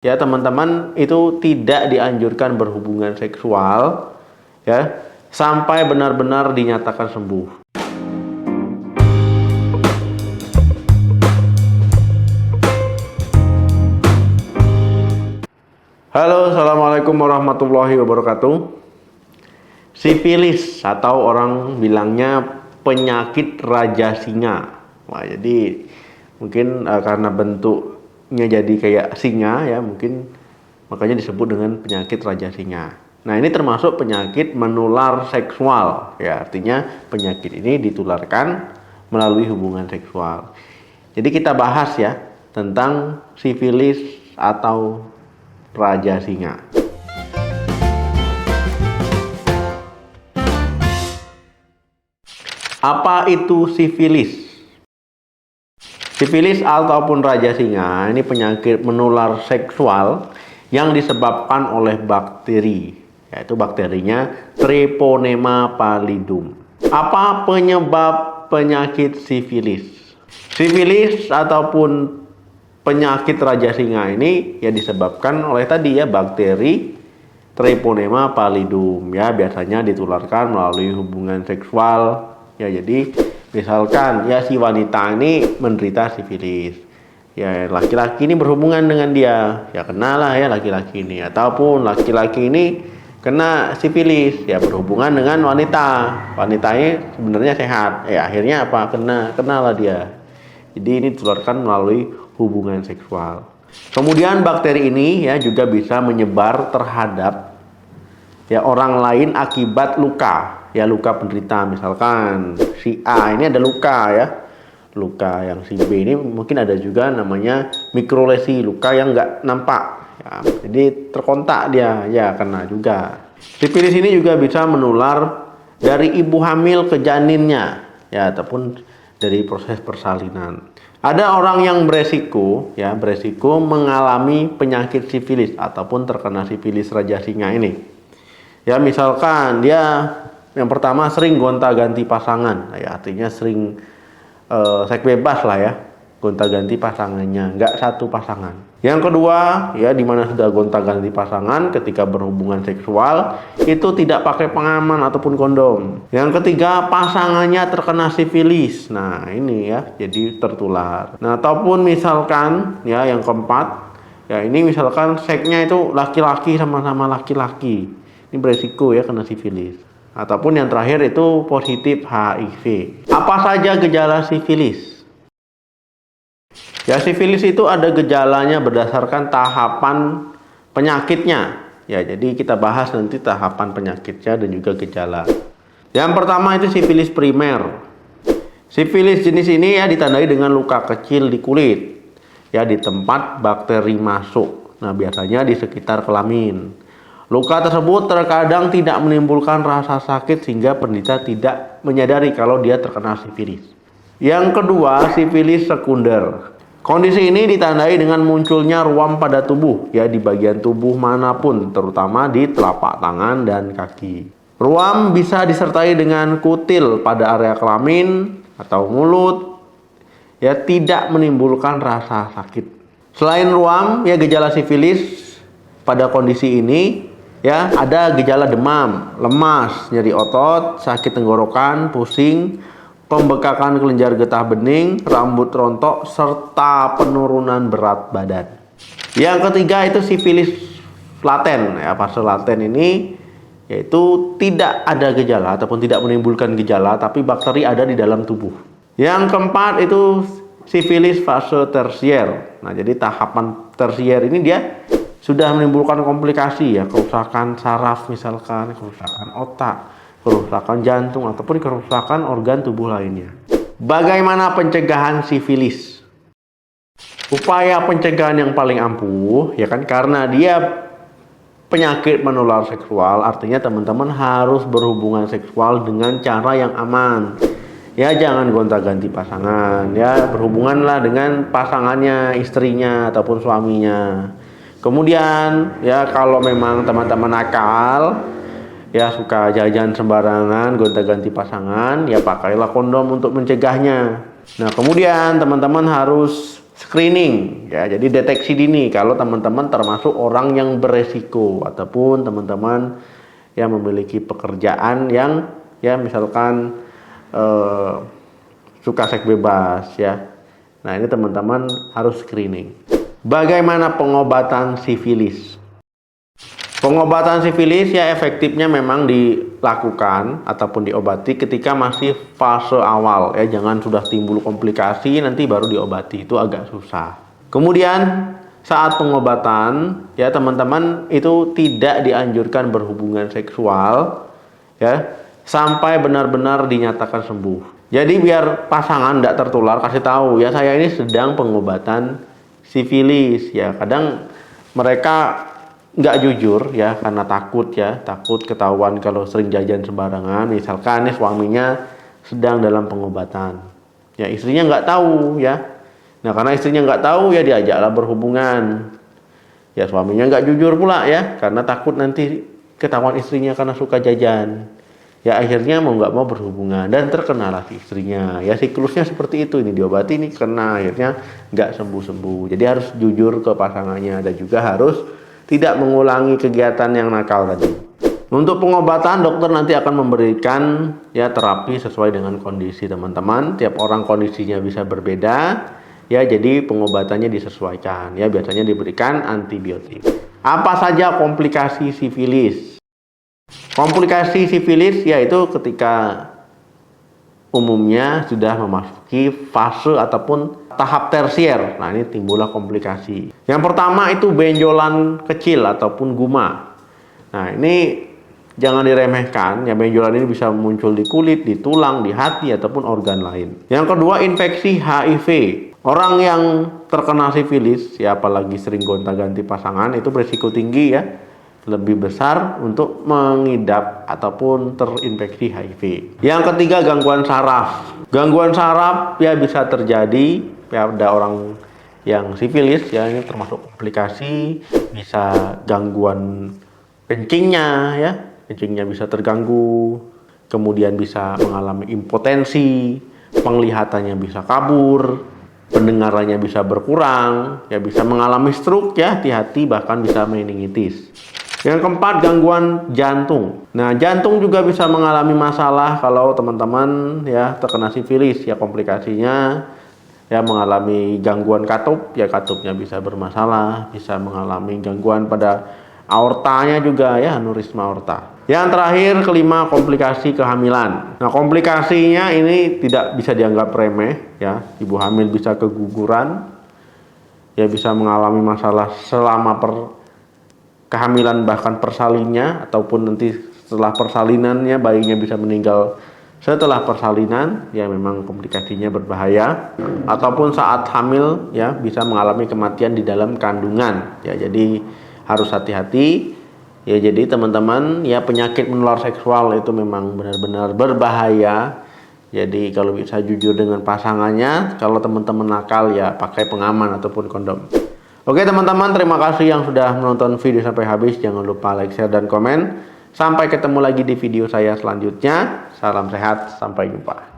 Ya, teman-teman, itu tidak dianjurkan berhubungan seksual ya sampai benar-benar dinyatakan sembuh. Halo, assalamualaikum warahmatullahi wabarakatuh. Sifilis atau orang bilangnya penyakit raja singa. Wah, jadi mungkin karena bentuknya jadi kayak singa ya, mungkin makanya disebut dengan penyakit raja singa. Nah, ini termasuk penyakit menular seksual ya, artinya penyakit ini ditularkan melalui hubungan seksual. Jadi kita bahas ya tentang sifilis atau raja singa. Apa itu sifilis? Sifilis ataupun raja singa ini penyakit menular seksual yang disebabkan oleh bakteri, yaitu bakterinya Treponema pallidum. Apa penyebab penyakit sifilis? Sifilis ataupun penyakit raja singa ini ya disebabkan oleh tadi ya bakteri Treponema pallidum ya, biasanya ditularkan melalui hubungan seksual. Ya, jadi misalkan ya si wanita ini menderita sifilis, ya laki-laki ini berhubungan dengan dia, ya kenalah ya laki-laki ini, ataupun laki-laki ini kena sifilis, ya berhubungan dengan wanita, wanitanya sebenarnya sehat, ya akhirnya apa, kenalah dia. Jadi ini ditularkan melalui hubungan seksual. Kemudian bakteri ini ya juga bisa menyebar terhadap ya orang lain akibat luka. Ya, luka penderita, misalkan si A ini ada luka ya, luka yang si B ini mungkin ada juga namanya mikrolesi, luka yang nggak nampak ya, jadi terkontak dia ya kena juga. Sifilis ini juga bisa menular dari ibu hamil ke janinnya ya, ataupun dari proses persalinan. Ada orang yang beresiko mengalami penyakit sifilis ataupun terkena sifilis raja singa ini ya, misalkan dia yang pertama sering gonta-ganti pasangan, ya artinya sering seks bebas lah ya, gonta-ganti pasangannya, nggak satu pasangan. Yang kedua ya, dimana sudah gonta-ganti pasangan ketika berhubungan seksual itu tidak pakai pengaman ataupun kondom. Yang ketiga, pasangannya terkena sifilis. Nah ini ya, jadi tertular. Nah, ataupun misalkan ya yang keempat ya, ini misalkan seksnya itu laki-laki sama-sama laki-laki, ini beresiko ya kena sifilis. Ataupun yang terakhir itu positif HIV. Apa saja gejala sifilis? Ya, sifilis itu ada gejalanya berdasarkan tahapan penyakitnya. Ya, jadi kita bahas nanti tahapan penyakitnya dan juga gejala. Yang pertama itu sifilis primer. Sifilis jenis ini ya ditandai dengan luka kecil di kulit, ya di tempat bakteri masuk. Nah, biasanya di sekitar kelamin. Luka tersebut terkadang tidak menimbulkan rasa sakit sehingga penderita tidak menyadari kalau dia terkena sifilis. Yang kedua, sifilis sekunder. Kondisi ini ditandai dengan munculnya ruam pada tubuh, ya di bagian tubuh manapun, terutama di telapak tangan dan kaki. Ruam bisa disertai dengan kutil pada area kelamin atau mulut, ya tidak menimbulkan rasa sakit. Selain ruam, ya gejala sifilis pada kondisi ini ya ada gejala demam, lemas, nyeri otot, sakit tenggorokan, pusing, pembekakan kelenjar getah bening, rambut rontok, serta penurunan berat badan. Yang ketiga itu sifilis laten ya, fase laten ini yaitu tidak ada gejala ataupun tidak menimbulkan gejala, tapi bakteri ada di dalam tubuh. Yang keempat itu sifilis fase tersier. Nah, jadi tahapan tersier ini dia sudah menimbulkan komplikasi ya, kerusakan saraf misalkan, kerusakan otak, kerusakan jantung, ataupun kerusakan organ tubuh lainnya. Bagaimana pencegahan sifilis? Upaya pencegahan yang paling ampuh ya kan, karena dia penyakit menular seksual, artinya teman-teman harus berhubungan seksual dengan cara yang aman. Ya, jangan gonta-ganti pasangan, ya berhubunganlah dengan pasangannya, istrinya ataupun suaminya. Kemudian ya kalau memang teman-teman nakal ya, suka jajan sembarangan, gonta-ganti pasangan, ya pakailah kondom untuk mencegahnya. Nah, kemudian teman-teman harus screening ya. Jadi deteksi dini kalau teman-teman termasuk orang yang beresiko ataupun teman-teman yang memiliki pekerjaan yang ya misalkan suka seks bebas ya. Nah, ini teman-teman harus screening. Bagaimana pengobatan sifilis? Pengobatan sifilis ya efektifnya memang dilakukan ataupun diobati ketika masih fase awal ya, jangan sudah timbul komplikasi nanti baru diobati, itu agak susah. Kemudian saat pengobatan ya teman-teman itu tidak dianjurkan berhubungan seksual ya sampai benar-benar dinyatakan sembuh. Jadi biar pasangan tidak tertular, kasih tahu ya saya ini sedang pengobatan sifilis ya. Kadang mereka nggak jujur ya karena takut ketahuan kalau sering jajan sembarangan. Misalkan nih suaminya sedang dalam pengobatan ya, istrinya nggak tahu ya. Nah, karena istrinya nggak tahu ya diajaklah berhubungan ya, suaminya nggak jujur pula ya karena takut nanti ketahuan istrinya karena suka jajan ya, akhirnya mau nggak mau berhubungan dan terkenalah istrinya ya. Siklusnya seperti itu, ini diobati ini kena, akhirnya nggak sembuh-sembuh. Jadi harus jujur ke pasangannya dan juga harus tidak mengulangi kegiatan yang nakal tadi. Untuk pengobatan, dokter nanti akan memberikan ya terapi sesuai dengan kondisi teman-teman. Tiap orang kondisinya bisa berbeda ya, jadi pengobatannya disesuaikan ya. Biasanya diberikan antibiotik. Apa saja komplikasi sifilis? Komplikasi sifilis yaitu ketika umumnya sudah memasuki fase ataupun tahap tersier. Nah, ini timbullah komplikasi. Yang pertama itu benjolan kecil ataupun guma. Nah, ini jangan diremehkan ya, benjolan ini bisa muncul di kulit, di tulang, di hati ataupun organ lain. Yang kedua, infeksi HIV. Orang yang terkena sifilis ya, apalagi sering gonta-ganti pasangan, itu berisiko tinggi ya, lebih besar untuk mengidap ataupun terinfeksi HIV. Yang ketiga, gangguan saraf. Gangguan saraf ya bisa terjadi ya pada orang yang sifilis ya, ini termasuk komplikasi, bisa gangguan kencingnya ya, kencingnya bisa terganggu, kemudian bisa mengalami impotensi, penglihatannya bisa kabur, pendengarannya bisa berkurang, ya bisa mengalami stroke ya, hati-hati, bahkan bisa meningitis. Yang keempat, gangguan jantung. Nah, jantung juga bisa mengalami masalah kalau teman-teman ya terkena sifilis ya, komplikasinya ya mengalami gangguan katup ya, katupnya bisa bermasalah, bisa mengalami gangguan pada aortanya juga ya, aneurisma aorta. Yang terakhir, kelima, komplikasi kehamilan. Nah, komplikasinya ini tidak bisa dianggap remeh ya. Ibu hamil bisa keguguran ya, bisa mengalami masalah selama kehamilan bahkan persalinnya, ataupun nanti setelah persalinannya bayinya bisa meninggal setelah persalinan ya, memang komplikasinya berbahaya. Ataupun saat hamil ya bisa mengalami kematian di dalam kandungan ya, jadi harus hati-hati ya. Jadi teman-teman ya, penyakit menular seksual itu memang benar-benar berbahaya. Jadi kalau bisa jujur dengan pasangannya, kalau teman-teman nakal ya pakai pengaman ataupun kondom. Oke teman-teman, terima kasih yang sudah menonton video sampai habis. Jangan lupa like, share, dan komen. Sampai ketemu lagi di video saya selanjutnya. Salam sehat, sampai jumpa.